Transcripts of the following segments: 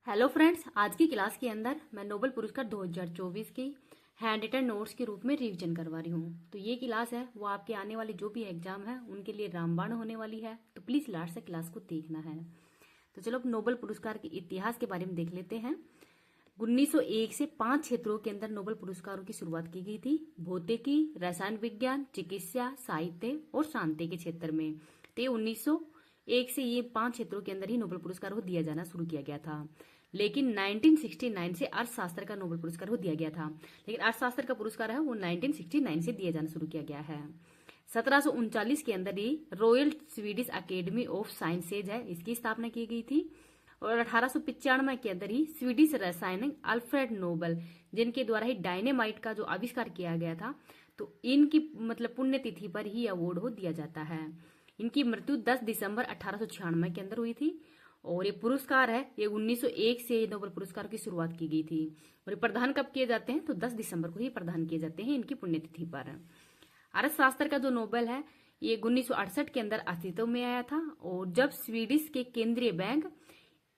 Hello friends, आज की class के अंदर मैं नोबेल पुरस्कार 2024 की हैंड रिटन नोट्स के रूप में रिवीजन करवा रही हूँ। तो ये क्लास है वो आपके आने वाले जो भी एग्जाम है उनके लिए रामबाण होने वाली है, तो प्लीज लास्ट से क्लास को देखना है। तो चलो अब नोबेल पुरस्कार के इतिहास के बारे में देख लेते हैं। 1901 से 5 क्षेत्रों के अंदर नोबेल पुरस्कारों की शुरुआत की गई थी। भौतिकी, रसायन विज्ञान, चिकित्सा, साहित्य और शांति के क्षेत्र में। तो 1901 से ये 5 क्षेत्रों के अंदर ही नोबेल पुरस्कार को दिया जाना शुरू किया गया था। लेकिन 1969 से अर्थशास्त्र का नोबेल पुरस्कार को दिया गया था। लेकिन अर्थशास्त्र का पुरस्कार है वो 1969 से दिया जाना शुरू किया गया है। 1739 के अंदर ही Royal Swedish Academy of Sciences है, इसकी स्थापना की गई थी। और 1895 के अंदर ही स्वीडिश रसायनिक अल्फ्रेड नोबल, जिनके द्वारा ही डायनेमाइट का जो आविष्कार किया गया था, तो इनकी मतलब पुण्यतिथि पर ही अवार्ड हो दिया जाता है। इनकी मृत्यु 10 दिसंबर 1896 के अंदर हुई थी। और ये पुरस्कार है ये 1901 से नोबेल पुरस्कार की शुरुआत की गई थी। और ये प्रदान कब किए जाते हैं? तो 10 दिसंबर को ही प्रदान किए जाते हैं इनकी पुण्यतिथि पर। अर्थशास्त्र का जो नोबेल है ये 1968 के अंदर अस्तित्व में आया था। और जब स्वीडिश के केंद्रीय बैंक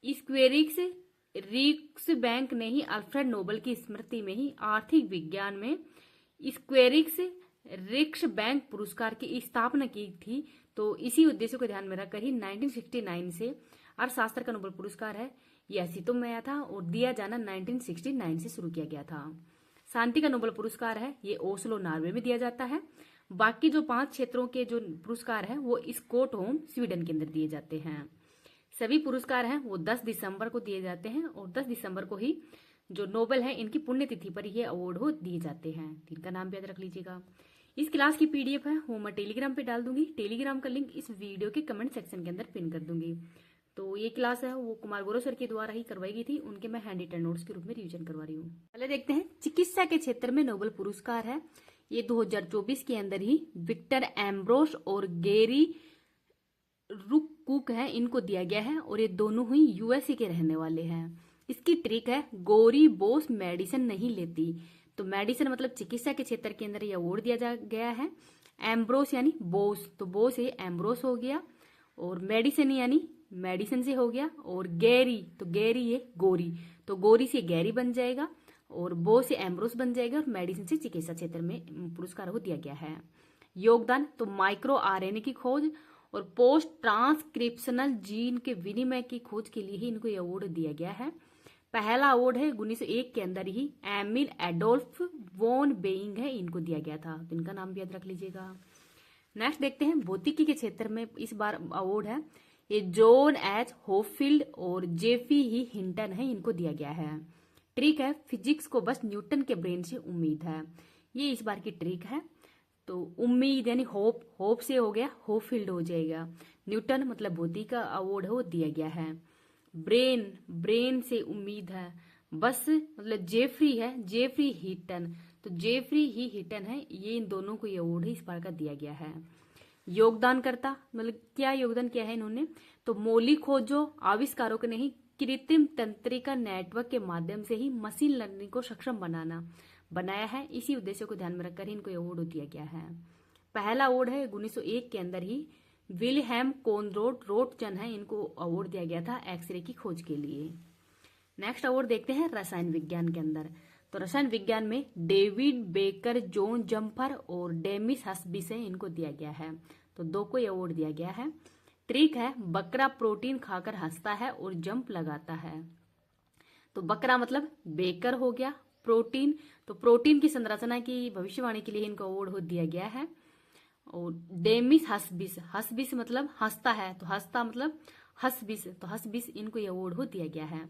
स्क्वेरिक्स रिक्स बैंक ने ही अल्फ्रेड नोबेल की स्मृति में ही आर्थिक विज्ञान में स्क्वेरिक्स रिक्स बैंक पुरस्कार की स्थापना की थी। तो इसी उद्देश्य को ध्यान में रखकर ही 1969 से अर्थशास्त्र का नोबेल पुरस्कार है ये अस्तित्व में आया था और दिया जाना 1969 से शुरू किया गया था। शांति का नोबेल पुरस्कार है ये ओस्लो, नॉर्वे में दिया जाता है। बाकी जो 5 क्षेत्रों के जो पुरस्कार है वो स्टॉकहोम, स्वीडन के अंदर दिए जाते हैं। सभी पुरस्कार हैं वो 10 दिसंबर को दिए जाते हैं और 10 दिसंबर को ही जो नोबेल है इनकी पुण्यतिथि पर ये अवार्ड हो दिए जाते हैं। इनका नाम याद रख लीजिएगा। इस क्लास की पीडीएफ है वो मैं टेलीग्राम पे डाल दूंगी। टेलीग्राम का लिंक इस वीडियो के कमेंट सेक्शन के अंदर पिन कर दूंगी। तो ये क्लास है वो कुमार गौरव सर के द्वारा ही करवाई गई थी, उनके मैं हैंड रिटन नोट्स के रूप में रिवीजन करवा रही हूँ। पहले देखते हैं चिकित्सा के क्षेत्र में नोबेल पुरस्कार है ये 2024 के अंदर ही विक्टर एम्ब्रोस और गेरी रुककुक है इनको दिया गया है। और ये दोनों ही यूएसए के रहने वाले हैं। इसकी ट्रिक है गोरी बोस मेडिसिन नहीं लेती। तो मेडिसिन मतलब चिकित्सा के क्षेत्र के अंदर ये अवार्ड दिया जा गया है। एम्ब्रोस यानी बोस, तो बोस ये एम्ब्रोस हो गया। और मेडिसिन यानी मेडिसिन से हो गया। और गैरी, तो गैरी ये गोरी, तो गोरी से गैरी बन जाएगा और बो से एम्ब्रोस बन जाएगा। और मेडिसिन से चिकित्सा क्षेत्र में पुरस्कार को दिया गया है। योगदान तो माइक्रो आरएनए की खोज और पोस्ट ट्रांसक्रिप्शनल जीन के विनिमय की खोज के लिए ही इनको ये अवार्ड दिया गया है। पहला अवार्ड है 1901 के अंदर ही एमिल एडोल्फ वॉन बेइंग है इनको दिया गया था। तो इनका नाम भी याद रख लीजिएगा। नेक्स्ट देखते हैं भौतिकी के क्षेत्र में इस बार अवार्ड है ये जॉन एच होफील्ड और जेफी ही हिंटन है इनको दिया गया है। ट्रिक है फिजिक्स को बस न्यूटन के ब्रेन से उम्मीद है, ये इस बार की ट्रिक है। तो उम्मीद यानी होप, होप से हो गया होफील्ड हो जाएगा। न्यूटन मतलब भौतिकी का अवार्ड है वो दिया गया है। ब्रेन, ब्रेन से उम्मीद है। बस मतलब जेफरी है, जेफरी हिटन, तो जेफरी ही हिटन है, ये इन दोनों को ये अवार्ड इस बार का दिया गया है। योगदानकर्ता मतलब क्या योगदान किया है इन्होंने? तो मौलिक खोजों आविष्कारों को नहीं, कृत्रिम तंत्रिका नेटवर्क के माध्यम से ही मशीन लर्निंग को सक्षम बनाया है। इसी उद्देश्य को ध्यान में रखकर इनको अवार्ड दिया गया है। पहला अवार्ड है 1901 के अंदर ही विलहेम कोनरोड रोटचन है इनको अवार्ड दिया गया था एक्सरे की खोज के लिए। नेक्स्ट अवार्ड देखते हैं रसायन विज्ञान के अंदर। तो रसायन विज्ञान में डेविड बेकर, जॉन जम्फर और डेमिस हस्बिस है इनको दिया गया है। तो 2 को अवार्ड दिया गया है। ट्रिक है बकरा प्रोटीन खाकर हंसता है और जंप लगाता है। तो बकरा मतलब बेकर हो गया, प्रोटीन तो प्रोटीन की संरचना की भविष्यवाणी के लिए इनको अवार्ड हो दिया गया है। और डेमिस हस्बिस, हस्बिस मतलब हंसता है, तो हंसता मतलब हस्बिस, तो हस्बिस इनको ये अवार्ड हो दिया गया है।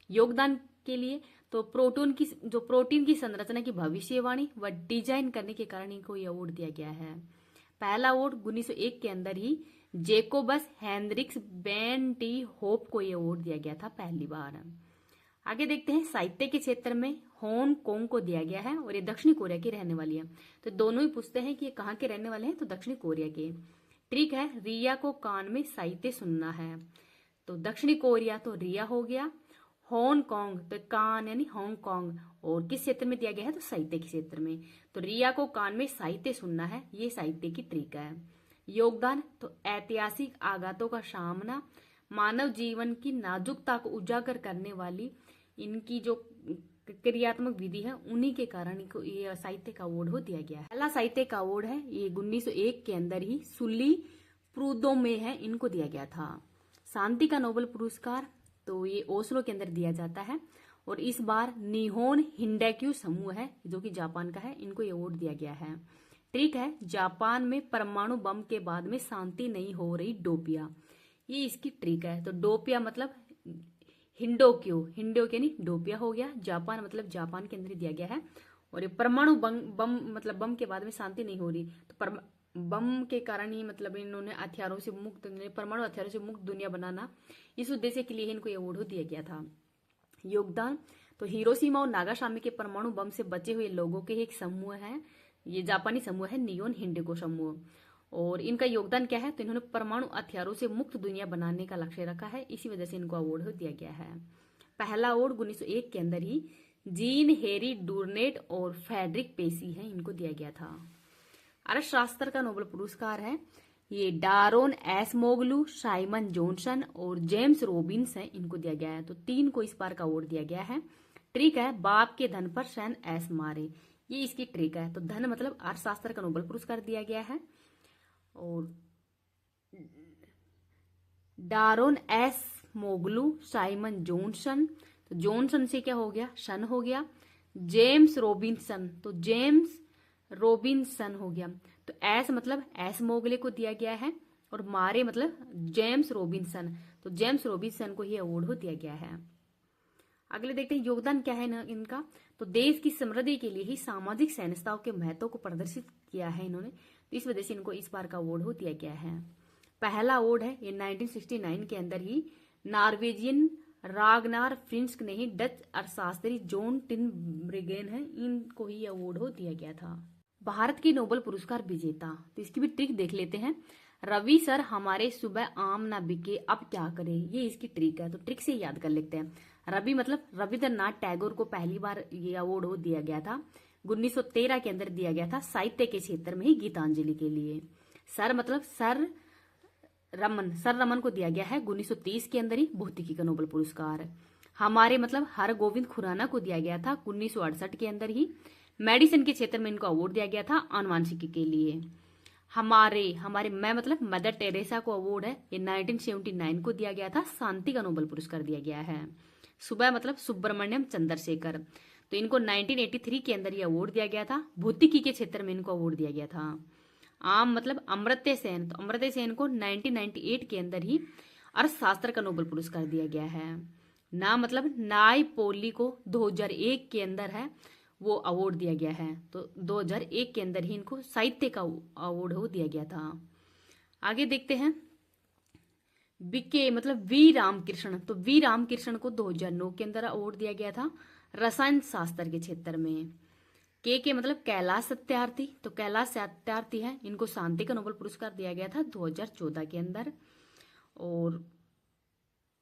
योगदान के लिए तो प्रोटीन की संरचना की भविष्यवाणी व डिजाइन करने के कारण इनको ये अवार्ड दिया गया है। पहला अवार्ड 1901 के अंदर ही जेकोबस हेनरिक्स बेंटी होप को ये अवार्ड दिया गया था पहली बार। आगे देखते हैं साहित्य के क्षेत्र में हांगकांग को दिया गया है और ये दक्षिणी कोरिया की रहने वाली है। तो दोनों ही पूछते हैं कि ये कहाँ के रहने वाले हैं? तो दक्षिणी कोरिया के। ट्रिक है रिया को कान में साहित्य सुनना है। तो दक्षिणी कोरिया तो रिया हो गया। हांगकांग तो कान यानी हांगकांग, और किस क्षेत्र में दिया गया है? तो साहित्य के क्षेत्र में। तो रिया को कान में साहित्य सुनना है, ये साहित्य की ट्रिक है। योगदान तो ऐतिहासिक आघातों का सामना, मानव जीवन की नाजुकता को उजागर करने वाली इनकी जो क्रियात्मक विधि है उन्हीं के कारण इनको ये साहित्य का अवार्ड हो दिया गया है। पहला साहित्य का अवार्ड है ये 1901 के अंदर ही सुली प्रूदो में है, इनको दिया गया था। शांति का नोबेल पुरस्कार तो ये ओस्लो के अंदर दिया जाता है और इस बार निहोन हिंडैक्यू समूह है जो कि जापान का है, इनको ये अवार्ड दिया गया है। ट्रिक है, जापान में परमाणु बम के बाद में शांति नहीं हो रही, डोपिया, ये इसकी ट्रिक है। तो डोपिया मतलब हिंडोक्यो नहीं डोपिया हो गया। जापान मतलब जापान के अंदर दिया गया है और ये परमाणु बम मतलब बम के बाद में शांति नहीं हो रही, तो बम के कारण ही मतलब इन्होंने हथियारों से मुक्त, परमाणु हथियारों से मुक्त दुनिया बनाना, इस उद्देश्य के लिए इनको ये अवार्ड दिया गया था। योगदान तो हिरोशिमा और नागासाकी के परमाणु बम से बचे हुए लोगों के एक समूह है, ये जापानी समूह है नियोन हिंडेको समूह, और इनका योगदान क्या है, तो इन्होंने परमाणु हथियारों से मुक्त दुनिया बनाने का लक्ष्य रखा है, इसी वजह से इनको अवार्ड दिया गया है। पहला अवार्ड 1901 के अंदर ही जीन हेरी डूर्नेट और फेडरिक पेसी है, इनको दिया गया था। अर्थशास्त्र का नोबेल पुरस्कार है ये डारोन एसमोगलू, साइमन जॉनसन और जेम्स रॉबिन्स है, इनको दिया गया है। तो 3 को इस बार का अवार्ड दिया गया है। ट्रिक है, बाप के धन पर सैन एस मारे, ये इसकी ट्रिक है। तो धन मतलब अर्थशास्त्र का नोबेल पुरस्कार दिया गया है। और डारोन एस मोगलू, साइमन जॉनसन, तो जॉनसन से क्या हो गया, सन हो गया। जेम्स रॉबिन्सन, तो जेम्स रॉबिन्सन हो गया। तो एस मतलब एस मोगले को दिया गया है और मारे मतलब जेम्स रॉबिन्सन, तो जेम्स रॉबिन्सन को ही अवार्ड दिया गया है। अगले देखते हैं योगदान क्या है ना इनका, तो देश की समृद्धि के लिए ही सामाजिक सहनताओं के महत्व को प्रदर्शित किया है इन्होंने, तो इस वजह से इनको इस बार का अवार्ड दिया गया है। पहला अवार्ड है ये 1969 के अंदर ही नॉर्वेजियन रागनार फ्रिंस्क ने ही डच अर्थशास्त्री जॉन टिनब्रिगेन है, इनको ही अवार्ड दिया गया था। भारत के नोबेल पुरस्कार विजेता, तो इसकी भी ट्रिक देख लेते हैं। रवि सर हमारे सुबह आम ना बिके अब क्या करें, ये इसकी ट्रिक है। तो ट्रिक से याद कर लेते हैं। रवि मतलब रविंद्रनाथ टैगोर को पहली बार ये अवार्ड दिया गया था, 1913 के अंदर दिया गया था, साहित्य के क्षेत्र में ही गीतांजलि के लिए। सर मतलब सर रमन को दिया गया है 1930 के अंदर ही भौतिकी का नोबेल पुरस्कार। हमारे मतलब हर गोविंद खुराना को दिया गया था 1968 के अंदर ही। मेडिसिन के क्षेत्र में इनको अवार्ड दिया गया था आनुवांशिकी के लिए। हमारे मैं मतलब मदर टेरेसा को अवार्ड है ये 1979 को दिया गया था, शांति का नोबेल पुरस्कार दिया गया है। सुबह मतलब सुब्रमण्यम चंद्रशेखर, तो इनको 1983 के अंदर ये अवार्ड दिया गया था, भौतिकी के क्षेत्र में इनको अवार्ड दिया गया था। आम मतलब अमर्त्य सेन, तो अमर्त्य सेन को 1998 के अंदर ही अर्थशास्त्र का नोबेल पुरस्कार दिया गया है। ना मतलब नाय पोली को 2001 के अंदर है वो अवार्ड दिया गया है, तो 2001 के अंदर ही इनको साहित्य का अवार्ड दिया गया था। आगे देखते हैं बीके मतलब वी रामकृष्ण, तो वी रामकृष्ण को 2009 के अंदर अवार्ड दिया गया था रसायन शास्त्र के क्षेत्र में। के मतलब कैलाश सत्यार्थी, तो कैलाश सत्यार्थी है, इनको शांति का नोबेल पुरस्कार दिया गया था 2014 के अंदर। और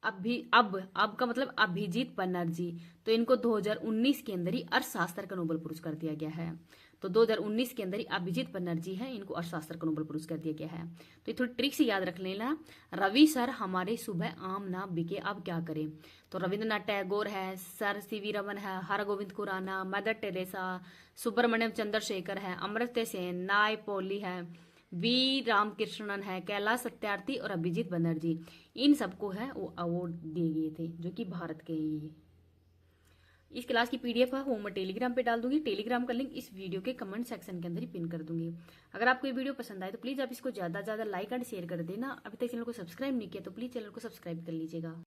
अब का मतलब अभिजीत बनर्जी, तो इनको 2019 के अंदर ही अर्थशास्त्र का नोबेल पुरस्कार दिया गया है। तो 2019 के अंदर ही अभिजीत बनर्जी है, इनको अर्थशास्त्र का नोबेल पुरस्कार दिया गया है। तो ये थोड़ी ट्रिक से याद रख लेना। रवि सर हमारे सुबह आम ना बिके अब क्या करें, तो रविंद्रनाथ टैगोर है, सर सीवी रमन है, हरगोविंद खुराना, मदर टेरेसा, सुब्रमण्यम चंद्रशेखर है, अमर्त्य सेन, नाय पौली है, वी रामकृष्णन है, कैलाश सत्यार्थी और अभिजीत बनर्जी, इन सबको है वो अवार्ड दिए गए थे जो कि भारत के ही। इस क्लास की पीडीएफ है वो मैं टेलीग्राम पे डाल दूंगी, टेलीग्राम का लिंक इस वीडियो के कमेंट सेक्शन के अंदर ही पिन कर दूंगी। अगर आपको ये वीडियो पसंद आए तो प्लीज आप इसको ज्यादा से ज्यादा लाइक एंड शेयर कर देना। अभी तक चैनल को सब्सक्राइब नहीं किया तो प्लीज चैनल को सब्सक्राइब कर लीजिएगा।